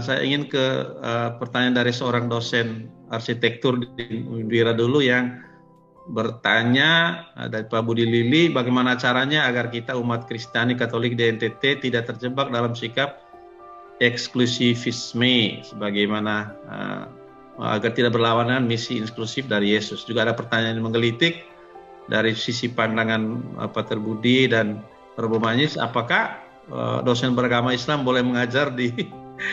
saya ingin ke pertanyaan dari seorang dosen arsitektur di Unwira dulu yang bertanya dari Pak Budi Lili, bagaimana caranya agar kita umat Kristiani Katolik di NTT tidak terjebak dalam sikap eksklusivisme, sebagaimana agar tidak berlawanan misi inklusif dari Yesus. Juga ada pertanyaan yang menggelitik dari sisi pandangan Pater Budi dan Romo Manis, apakah dosen beragama Islam boleh mengajar di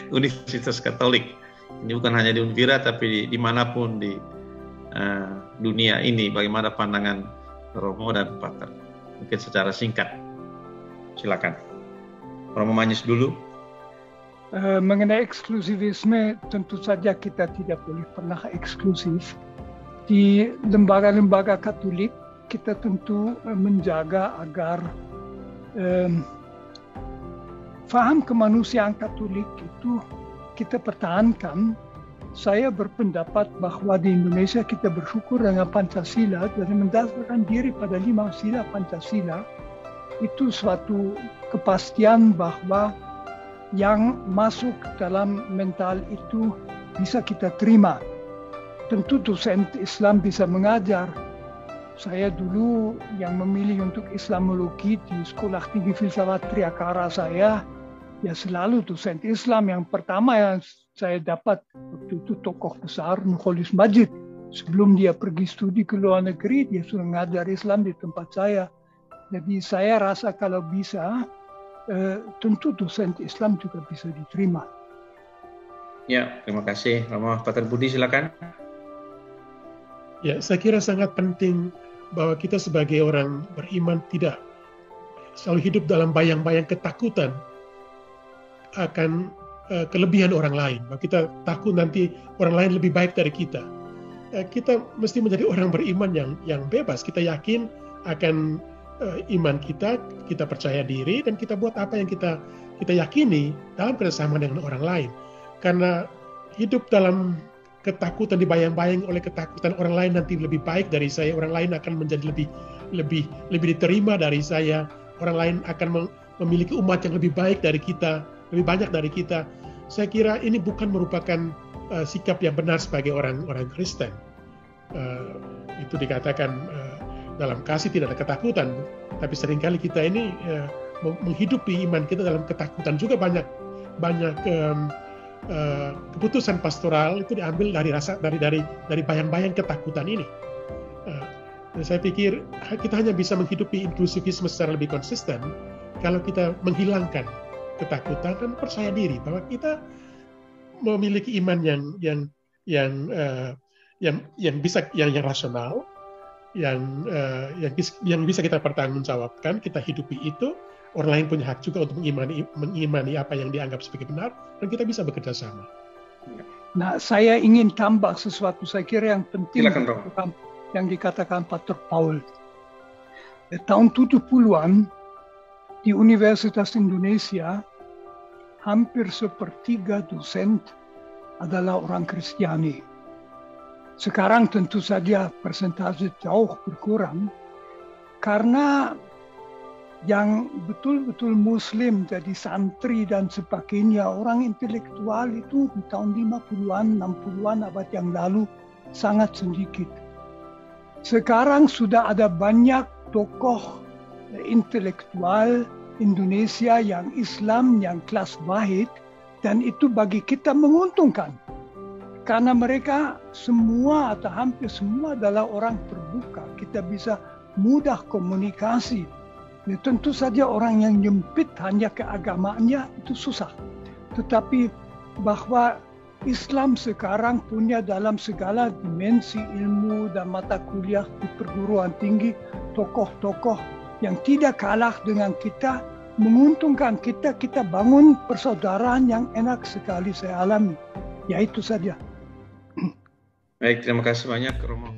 Universitas Katolik? Ini bukan hanya di Unwira, tapi dimanapun di dunia ini. Bagaimana pandangan Romo dan Pater? Mungkin secara singkat. Silakan. Romo Manis dulu. Mengenai eksklusivisme, tentu saja kita tidak boleh pernah eksklusif. Di lembaga-lembaga Katolik, kita tentu menjaga agar faham kemanusiaan Katolik itu kita pertahankan. Saya berpendapat bahwa di Indonesia kita bersyukur dengan Pancasila dan mendasarkan diri pada 5 sila Pancasila. Itu suatu kepastian bahwa yang masuk dalam mental itu bisa kita terima. Tentu dosen Islam bisa mengajar. Saya dulu yang memilih untuk Islamologi di Sekolah Tinggi Filsafat Triakara saya, ya selalu dosen Islam. Yang pertama yang saya dapat waktu itu tokoh besar Nurholis Majid. Sebelum dia pergi studi ke luar negeri, dia sudah mengajar Islam di tempat saya. Jadi saya rasa kalau bisa, tentu dosen Islam juga bisa diterima. Ya, terima kasih. Romo Pater Budi, silakan. Ya, saya kira sangat penting bahwa kita sebagai orang beriman tidak selalu hidup dalam bayang-bayang ketakutan akan kelebihan orang lain. Bahwa kita takut nanti orang lain lebih baik dari kita. Kita mesti menjadi orang beriman yang bebas. Kita yakin akan iman kita percaya diri, dan kita buat apa yang kita yakini dalam kerjasama dengan orang lain. Karena hidup dalam ketakutan, dibayang-bayang oleh ketakutan orang lain nanti lebih baik dari saya, orang lain akan menjadi lebih diterima dari saya, orang lain akan memiliki umat yang lebih baik dari kita, lebih banyak dari kita. Saya kira ini bukan merupakan sikap yang benar sebagai orang Kristen. Itu dikatakan dalam kasih tidak ada ketakutan, tapi seringkali kita ini menghidupi iman kita dalam ketakutan. Juga banyak keputusan pastoral itu diambil dari bayang-bayang ketakutan ini. Dan saya pikir kita hanya bisa menghidupi inklusivisme secara lebih konsisten kalau kita menghilangkan ketakutan dan percaya diri bahwa kita memiliki iman yang rasional, yang bisa kita pertanggungjawabkan, kita hidupi itu. Orang lain punya hak juga untuk mengimani apa yang dianggap sebagai benar, dan kita bisa bekerja sama. Nah, saya ingin tambah sesuatu. Saya kira yang penting yang dikatakan Pater Paul. Tahun 70-an di Universitas Indonesia, hampir sepertiga dosen adalah orang Kristiani. Sekarang tentu saja persentase jauh berkurang, karena yang betul-betul Muslim jadi santri dan sebagainya, orang intelektual itu di tahun 50-an, 60-an abad yang lalu sangat sedikit. Sekarang sudah ada banyak tokoh intelektual Indonesia yang Islam, yang kelas wahid, dan itu bagi kita menguntungkan. Karena mereka semua atau hampir semua adalah orang terbuka. Kita bisa mudah komunikasi. Ya, tentu saja orang yang nyempit hanya ke agamanya itu susah. Tetapi bahwa Islam sekarang punya dalam segala dimensi ilmu dan mata kuliah di perguruan tinggi tokoh-tokoh yang tidak kalah dengan kita, menguntungkan kita bangun persaudaraan yang enak sekali saya alami. Ya itu saja. Baik, terima kasih banyak Romo